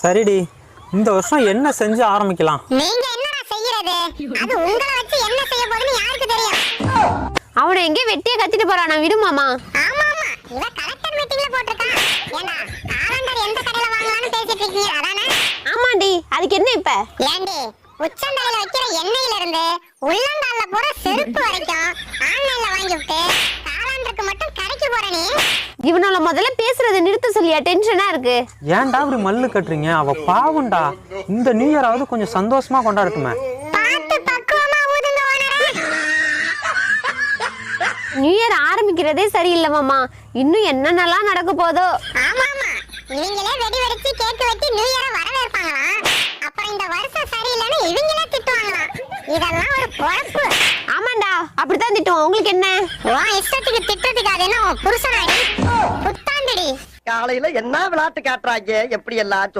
சரிடி, இந்த வருஷம் என்ன செஞ்சு ஆரம்பிக்கலாம்? நீங்க என்னடா செய்யறது? அது உங்களை வச்சு என்ன செய்ய போகுதுன்னு யாருக்கு தெரியும்? அவனை எங்கே வெட்டியே கத்திட்டு போறானா? விடுமாமா. ஆமா ஆமா, இவ கலெக்டர் மீட்டிங்ல போட்டிருக்கான். ஏண்டா காலண்டர் எந்த கடையில வாங்கலாம்னு பேசிட்டு இருக்கீங்க அதானே? ஆமாண்டி, அதுக்கு என்ன இப்ப? ஏண்டி உச்சந்தலையில வைக்கிற எண்ணெயில இருந்து உள்ளங்கால்ல போற செருப்பு வரைக்கும் ஆன்லைன்ல வாங்கி விட்டு காலண்டருக்கு மட்டும் கடைக்கு போற நீ? இவனால முதல்ல பேசுறதை நிறுத்த சொல்லியா? டென்ஷனா இருக்கு. ஏன்டா இப்படி மல்லு கட்டுறீங்க? அவ பாவம்டா. இந்த நியூ இயராவது கொஞ்சம் சந்தோஷமா கொண்டாடட்டுமே. பார்த்து பக்குவமா ஊதுங்க ஓனரே. நியூ இயர் ஆரம்பிக்கிறதே சரியில்லை மாமா. இன்னும் என்னென்னலாம் நடக்க போதோ. ஆமா ஆமா, இவங்களே வெடி வெடிச்சு கேக் வெட்டி நியூ இயரை வரவேற்பாங்களாம். அப்புறம் இந்த வருஷம் சரியில்லைன்னு இவங்களே திட்டுவாங்களாம். இதெல்லாம் ஒரு பொழப்பு. ஆமாண்டா, அப்படித்தான் திட்டுவோம். உங்களுக்கு என்ன? உன் இஷ்டத்துக்கு திட்டத்துக்கு அது என்ன புருஷனாடி? புத்தாண்டுடி. காலையில என்ன விளையாட்டு காட்டுறாங்க எப்படி எல்லாம்